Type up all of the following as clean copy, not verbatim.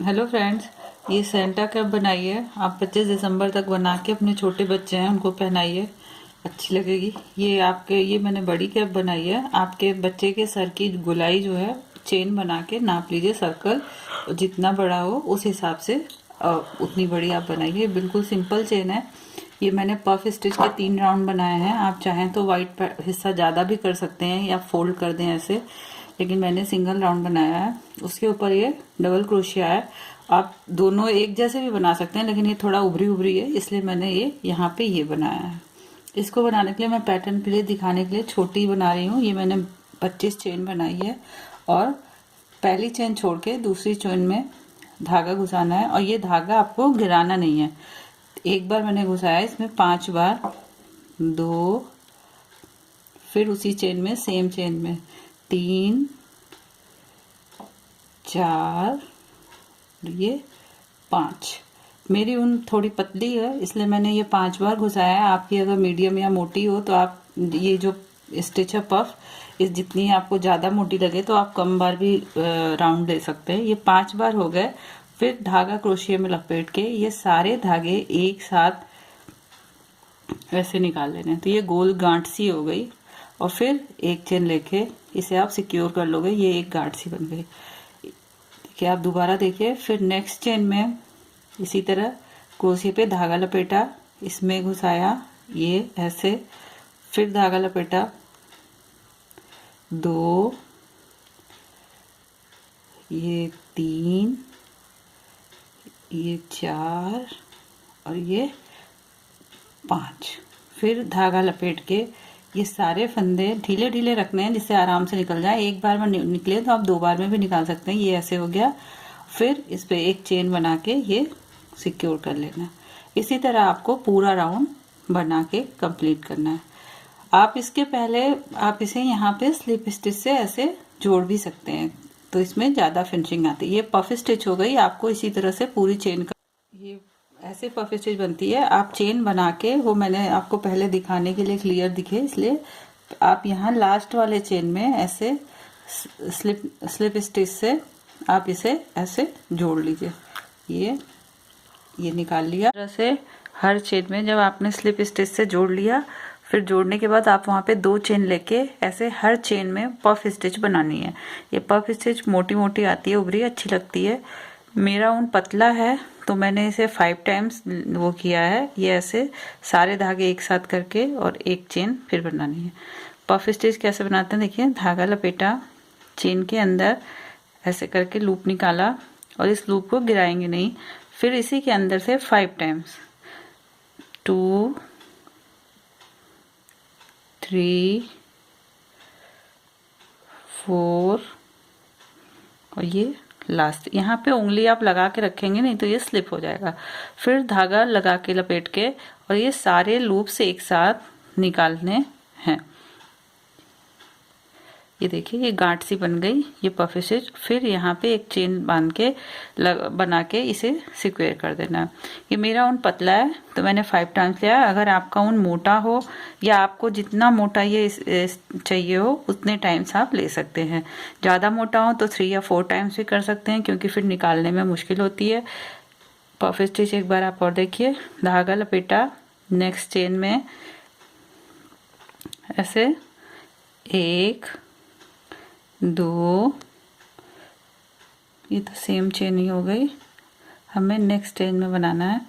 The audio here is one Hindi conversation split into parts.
हेलो फ्रेंड्स, ये सेंटा कैप बनाइए। आप 25 दिसंबर तक बना के अपने छोटे बच्चे हैं उनको पहनाइए, अच्छी लगेगी। ये मैंने बड़ी कैप बनाई है। आपके बच्चे के सर की गोलाई जो है चेन बना के नाप लीजिए, सर्कल जितना बड़ा हो उस हिसाब से उतनी बड़ी आप बनाइए। बिल्कुल सिंपल चेन है। ये मैंने पफ स्टिच के 3 राउंड बनाए हैं। आप चाहें तो वाइट हिस्सा ज़्यादा भी कर सकते हैं या फोल्ड कर दें ऐसे, लेकिन मैंने सिंगल राउंड बनाया है। उसके ऊपर ये डबल क्रोशिया है। आप दोनों एक जैसे भी बना सकते हैं, लेकिन ये थोड़ा उभरी उभरी है, इसलिए मैंने ये यहाँ पे ये बनाया है। इसको बनाने के लिए मैं पैटर्न के लिए दिखाने के लिए छोटी बना रही हूँ। ये मैंने 25 चेन बनाई है और पहली चेन छोड़ के दूसरी चेन में धागा घुसाना है। और ये धागा आपको गिराना नहीं है। एक बार मैंने घुसाया, इसमें 5 बार, 2, फिर उसी चेन में सेम चेन में 3, 4, ये 5। मेरी ऊन थोड़ी पतली है इसलिए मैंने ये 5 बार घुसाया है। आपकी अगर मीडियम या मोटी हो तो आप ये जो स्टिच है पफ, इस जितनी आपको ज़्यादा मोटी लगे तो आप कम बार भी राउंड दे सकते हैं। ये 5 बार हो गए। फिर धागा क्रोशिया में लपेट के ये सारे धागे एक साथ ऐसे निकाल लेने। तो ये गोल गांठ सी हो गई और फिर एक चेन लेके इसे आप सिक्योर कर लोगे। ये एक गांठ सी बन गई। देखिए, आप दोबारा देखिए। फिर नेक्स्ट चेन में इसी तरह क्रोशिया पे धागा लपेटा, इसमें घुसाया ये ऐसे, फिर धागा लपेटा, 2, ये 3, ये 4 और ये 5। फिर धागा लपेट के ये सारे फंदे ढीले ढीले रखने हैं जिससे आराम से निकल जाए। एक बार में निकले तो आप 2 बार में भी निकाल सकते हैं। ये ऐसे हो गया। फिर इस पे एक चेन बना के ये सिक्योर कर लेना। इसी तरह आपको पूरा राउंड बना के कंप्लीट करना है। आप इसके पहले आप इसे यहाँ पे स्लिप स्टिच से ऐसे जोड़ भी सकते हैं, तो इसमें ज़्यादा फिनिशिंग आती है। ये पफ स्टिच हो गई। आपको इसी तरह से पूरी चेन का ये ऐसे पफ स्टिच बनती है। आप चेन बना के, वो मैंने आपको पहले दिखाने के लिए क्लियर दिखे, इसलिए आप यहाँ लास्ट वाले चेन में ऐसे स्लिप स्टिच से आप इसे ऐसे जोड़ लीजिए। ये निकाल लिया। इस तरह से हर चेन में जब आपने स्लिप स्टिच से जोड़ लिया, फिर जोड़ने के बाद आप वहाँ पे 2 चेन लेके ऐसे हर चेन में पफ स्टिच बनानी है। ये पफ स्टिच मोटी मोटी आती है, उभरी, अच्छी लगती है। मेरा ऊन पतला है तो मैंने इसे 5 टाइम्स वो किया है। ये ऐसे सारे धागे एक साथ करके और एक चेन फिर बनानी है। पफ स्टिच कैसे बनाते हैं देखिए। धागा लपेटा, चेन के अंदर ऐसे करके लूप निकाला और इस लूप को गिराएंगे नहीं। फिर इसी के अंदर से 5 टाइम्स, 2, 3, 4 और ये लास्ट। यहाँ पे उंगली आप लगा के रखेंगे नहीं तो ये स्लिप हो जाएगा। फिर धागा लगा के लपेट के और ये सारे लूप्स एक साथ निकालने हैं। ये देखिए, ये गांठ सी बन गई, ये पफ स्टिच। फिर यहाँ पे एक चेन बांध के बना के इसे सिक्योर कर देना। ये मेरा ऊन पतला है तो मैंने 5 टाइम्स लिया। अगर आपका ऊन मोटा हो या आपको जितना मोटा ये चाहिए हो उतने टाइम्स आप ले सकते हैं। ज़्यादा मोटा हो तो 3 या 4 टाइम्स भी कर सकते हैं, क्योंकि फिर निकालने में मुश्किल होती है। पफ स्टिच एक बार आप और देखिए। धागा लपेटा, नेक्स्ट चेन में ऐसे 1, 2, ये तो सेम चेन ही हो गई। हमें नेक्स्ट चेन में बनाना है।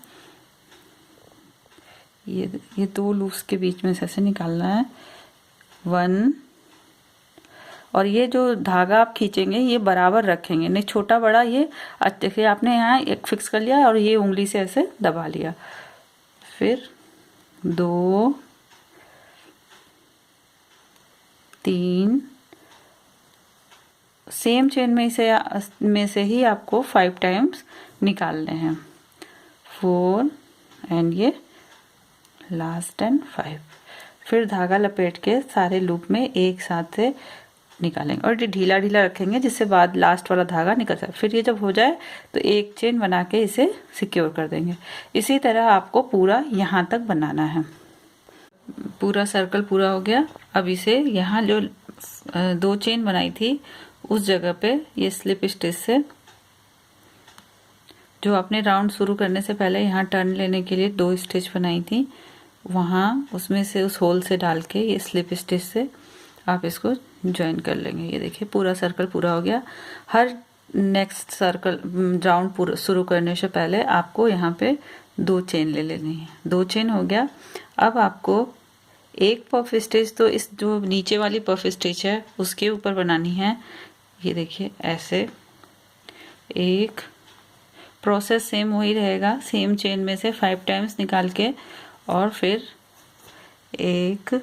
ये 2 लूप्स के बीच में से ऐसे निकालना है। 1 और ये जो धागा आप खींचेंगे ये बराबर रखेंगे, नहीं छोटा बड़ा। ये देखिए, आपने यहाँ एक फिक्स कर लिया और ये उंगली से ऐसे दबा लिया। फिर 2, 3, सेम चेन में से ही आपको 5 टाइम्स निकालने हैं। 4 एंड ये लास्ट एंड 5। फिर धागा लपेट के सारे लूप में एक साथ से निकालेंगे और ये ढीला ढीला रखेंगे जिससे बाद लास्ट वाला धागा निकल जाए। फिर ये जब हो जाए तो एक चेन बना के इसे सिक्योर कर देंगे। इसी तरह आपको पूरा यहाँ तक बनाना है। पूरा सर्कल पूरा हो गया। अब इसे यहाँ जो 2 चेन बनाई थी उस जगह पे ये स्लिप स्टिच से जो आपने राउंड शुरू करने से पहले यहाँ टर्न लेने के लिए 2 स्टिच बनाई थी, वहाँ उसमें से उस होल से डाल के ये स्लिप स्टिच से आप इसको ज्वाइन कर लेंगे। ये देखिए पूरा सर्कल पूरा हो गया। हर नेक्स्ट सर्कल राउंड पूरा शुरू करने से पहले आपको यहाँ पे 2 चेन ले लेनी है। 2 चेन हो गया। अब आपको एक पफ स्टिच तो इस जो नीचे वाली पफ स्टिच है उसके ऊपर बनानी है। ये देखिए ऐसे एक प्रोसेस सेम वही रहेगा। सेम चेन में से 5 टाइम्स निकाल के और फिर 1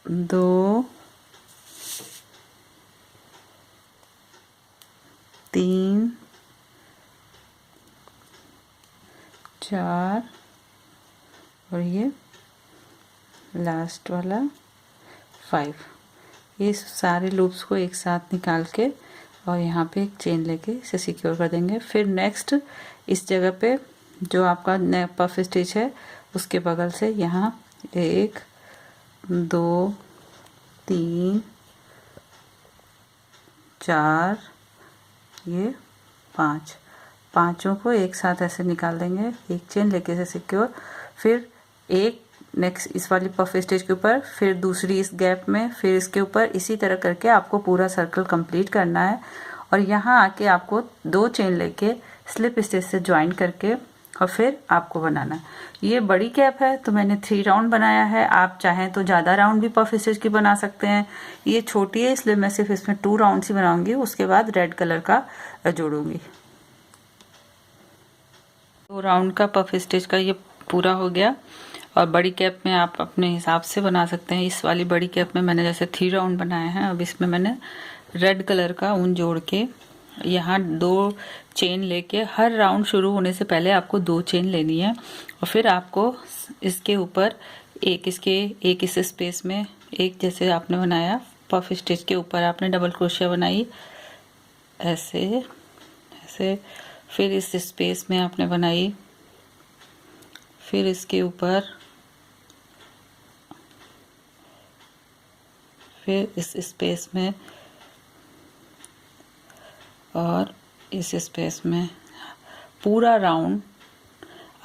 2 3 4 और ये लास्ट वाला 5। ये सारे लूप्स को एक साथ निकाल के और यहाँ पे एक चेन लेके इसे सिक्योर कर देंगे। फिर नेक्स्ट इस जगह पे जो आपका पफ स्टिच है उसके बगल से यहाँ 1 2 3 4 ये 5 पांचों को एक साथ ऐसे निकाल देंगे, एक चेन लेके से सिक्योर। फिर एक नेक्स्ट इस वाली पफ स्टिच के ऊपर, फिर दूसरी इस गैप में, फिर इसके ऊपर, इसी तरह करके आपको पूरा सर्कल कंप्लीट करना है। और यहाँ आके आपको 2 चेन लेके स्लिप स्टिच से ज्वाइन करके और फिर आपको बनाना है। ये बड़ी कैप है तो मैंने 3 राउंड बनाया है। आप चाहें तो ज़्यादा राउंड भी पफ स्टिच की बना सकते हैं। ये छोटी है इसलिए मैं सिर्फ इसमें 2 राउंड ही बनाऊंगी, उसके बाद रेड कलर का जोड़ूंगी। 2 राउंड का पफ स्टिच का ये पूरा हो गया। और बड़ी कैप में आप अपने हिसाब से बना सकते हैं। इस वाली बड़ी कैप में मैंने जैसे 3 राउंड बनाए हैं। अब इसमें मैंने रेड कलर का ऊन जोड़ के यहाँ 2 चेन लेके, हर राउंड शुरू होने से पहले आपको 2 चेन लेनी है। और फिर आपको इसके ऊपर एक इस स्पेस में एक, जैसे आपने बनाया पफ स्टिच के ऊपर आपने डबल क्रोशिया बनाई ऐसे ऐसे, फिर इस स्पेस में आपने बनाई, फिर इसके ऊपर, फिर इस स्पेस में और इस स्पेस में। पूरा राउंड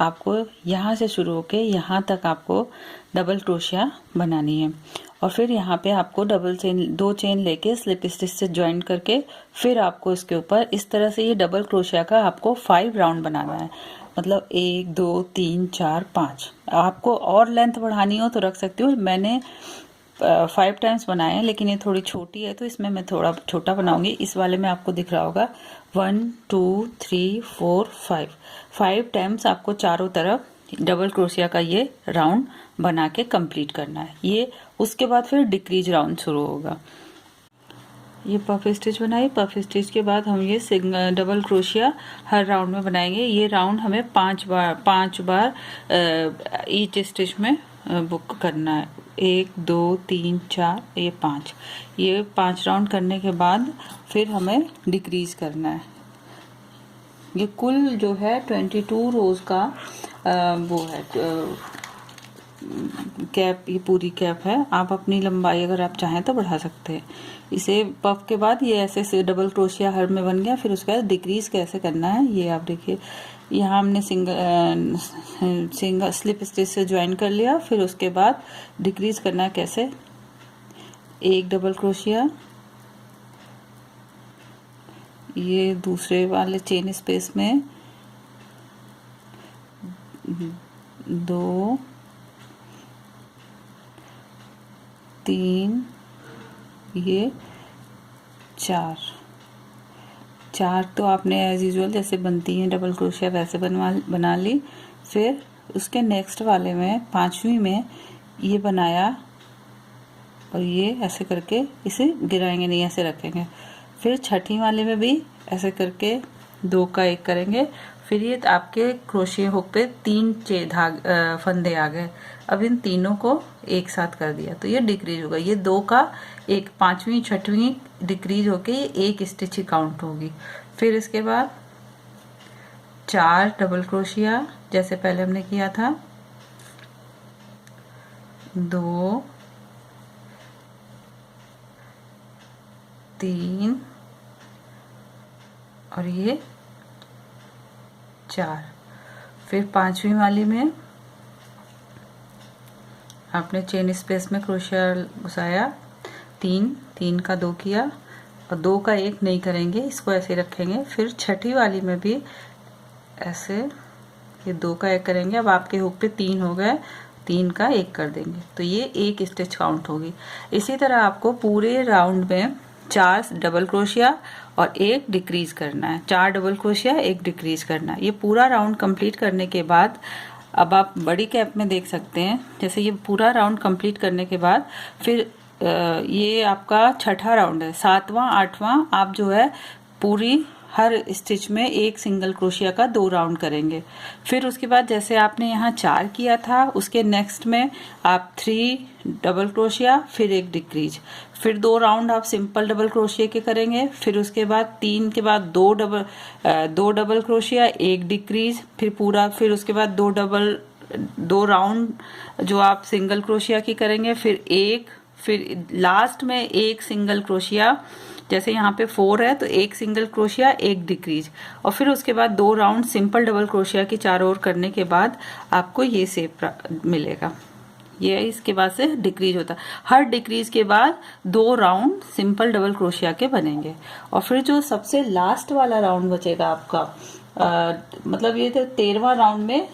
आपको यहाँ से शुरू होके यहाँ तक आपको डबल क्रोशिया बनानी है। और फिर यहाँ पे आपको 2 चेन लेके स्लिप स्टिच से ज्वाइन करके फिर आपको इसके ऊपर इस तरह से ये डबल क्रोशिया का आपको 5 राउंड बनाना है। मतलब 1 2 3 4 5। आपको और लेंथ बढ़ानी हो तो रख सकती हो। मैंने 5 टाइम्स बनाए हैं, लेकिन ये थोड़ी छोटी है तो इसमें मैं थोड़ा छोटा बनाऊंगी। इस वाले में आपको दिख रहा होगा 1 2 3 4 5 टाइम्स आपको चारों तरफ डबल क्रोशिया का ये राउंड बना के कंप्लीट करना है। ये उसके बाद फिर डिक्रीज राउंड शुरू होगा। ये पफ स्टिच बनाई। पफ स्टिच के बाद हम ये डबल क्रोशिया हर राउंड में बनाएंगे। ये राउंड हमें 5 बार ईच स्टिच में बुक करना है। 1 2 3 4 ये 5। ये 5 राउंड करने के बाद फिर हमें डिक्रीज करना है। ये कुल जो है 22 रोज का वो है कैप। ये पूरी कैप है। आप अपनी लंबाई अगर आप चाहें तो बढ़ा सकते हैं। इसे पफ के बाद ये ऐसे से डबल क्रोशिया हर में बन गया। फिर उसके बाद डिक्रीज कैसे करना है ये आप देखिए। यहाँ हमने सिंगल स्लिप स्टिच से ज्वाइन कर लिया। फिर उसके बाद डिक्रीज करना है कैसे। 1 डबल क्रोशिया, ये दूसरे वाले चेन स्पेस में 2 3 ये 4 तो आपने एज यूजुअल जैसे बनती हैं डबल क्रोशिया वैसे बना ली। फिर उसके नेक्स्ट वाले में 5वीं में ये बनाया और ये ऐसे करके इसे गिराएंगे नहीं, ऐसे रखेंगे। फिर 6वीं वाले में भी ऐसे करके 2 का 1 करेंगे। फिर ये आपके क्रोशिया हुक पे 3 फंदे आ गए। अब इन तीनों को एक साथ कर दिया तो ये डिक्रीज होगा। ये 2 का 1, 5वीं 6वीं डिक्रीज होके ये 1 स्टिच ही काउंट होगी। फिर इसके बाद 4 डबल क्रोशिया जैसे पहले हमने किया था, 2 3 और ये 4। फिर 5वीं वाली में आपने चेन स्पेस में क्रोशिया घुसाया, 3 का 2 किया और 2 का 1 नहीं करेंगे, इसको ऐसे रखेंगे। फिर छठी वाली में भी ऐसे ये 2 का 1 करेंगे। अब आपके हुक पे 3 हो गए, 3 का 1 कर देंगे तो ये 1 स्टिच काउंट होगी। इसी तरह आपको पूरे राउंड में 4 डबल क्रोशिया और 1 डिक्रीज करना है। 4 डबल क्रोशिया 1 डिक्रीज करना है। ये पूरा राउंड कंप्लीट करने के बाद अब आप बड़ी कैप में देख सकते हैं, जैसे ये पूरा राउंड कंप्लीट करने के बाद फिर ये आपका छठा राउंड है। 7वां 8वां आप जो है पूरी हर स्टिच में 1 सिंगल क्रोशिया का 2 राउंड करेंगे। फिर उसके बाद जैसे आपने यहाँ 4 किया था, उसके नेक्स्ट में आप 3 डबल क्रोशिया फिर 1 डिक्रीज, फिर 2 राउंड आप सिंपल डबल क्रोशिया के करेंगे। फिर उसके बाद 3 के बाद 2 डबल क्रोशिया 1 डिक्रीज, फिर पूरा, फिर उसके बाद 2 राउंड जो आप सिंगल क्रोशिया की करेंगे, फिर लास्ट में 1 सिंगल क्रोशिया। जैसे यहाँ पे 4 है तो 1 सिंगल क्रोशिया 1 डिक्रीज, और फिर उसके बाद 2 राउंड सिंपल डबल क्रोशिया की चारों ओर करने के बाद आपको ये शेप मिलेगा। ये इसके बाद से डिक्रीज होता है। हर डिक्रीज के बाद 2 राउंड सिंपल डबल क्रोशिया के बनेंगे। और फिर जो सबसे लास्ट वाला राउंड बचेगा आपका, मतलब ये 13वां राउंड में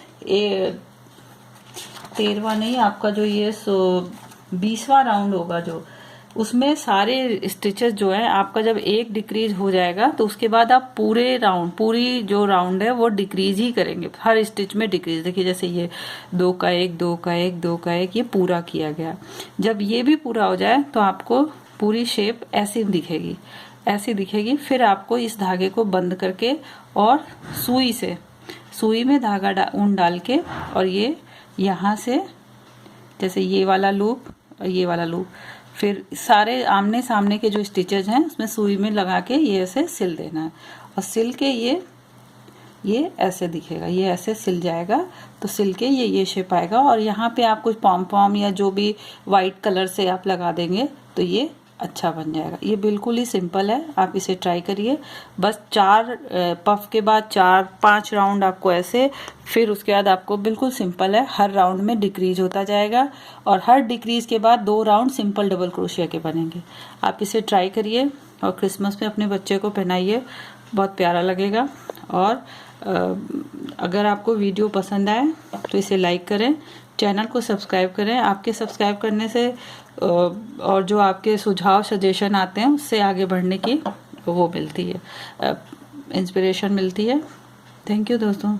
13वां नहीं, आपका जो ये 20वां राउंड होगा, जो उसमें सारे स्टिचेस जो है आपका जब 1 डिक्रीज हो जाएगा तो उसके बाद आप पूरी जो राउंड है वो डिक्रीज ही करेंगे। हर स्टिच में डिक्रीज, देखिए जैसे ये 2 का 1 2 का 1 2 का 1 ये पूरा किया गया। जब ये भी पूरा हो जाए तो आपको पूरी शेप ऐसी दिखेगी। फिर आपको इस धागे को बंद करके और सुई में धागा ऊन डाल के, और ये यहाँ से जैसे ये वाला लूप और ये वाला लूप, फिर सारे आमने सामने के जो स्टिचेज हैं उसमें सुई में लगा के ये ऐसे सिल देना है। और सिल के ये ऐसे दिखेगा, ये ऐसे सिल जाएगा। तो सिल के ये शेप आएगा। और यहाँ पे आप कुछ पॉम या जो भी वाइट कलर से आप लगा देंगे तो ये अच्छा बन जाएगा। ये बिल्कुल ही सिंपल है, आप इसे ट्राई करिए। बस 4 पफ के बाद 4-5 राउंड आपको ऐसे, फिर उसके बाद आपको बिल्कुल सिंपल है, हर राउंड में डिक्रीज होता जाएगा और हर डिक्रीज के बाद 2 राउंड सिंपल डबल क्रोशिया के बनेंगे। आप इसे ट्राई करिए और क्रिसमस में अपने बच्चे को पहनाइए, बहुत प्यारा लगेगा। और अगर आपको वीडियो पसंद आए तो इसे लाइक करें, चैनल को सब्सक्राइब करें। आपके सब्सक्राइब करने से और जो आपके सुझाव सजेशन आते हैं उससे आगे बढ़ने की वो मिलती है, इंस्पिरेशन मिलती है। थैंक यू दोस्तों।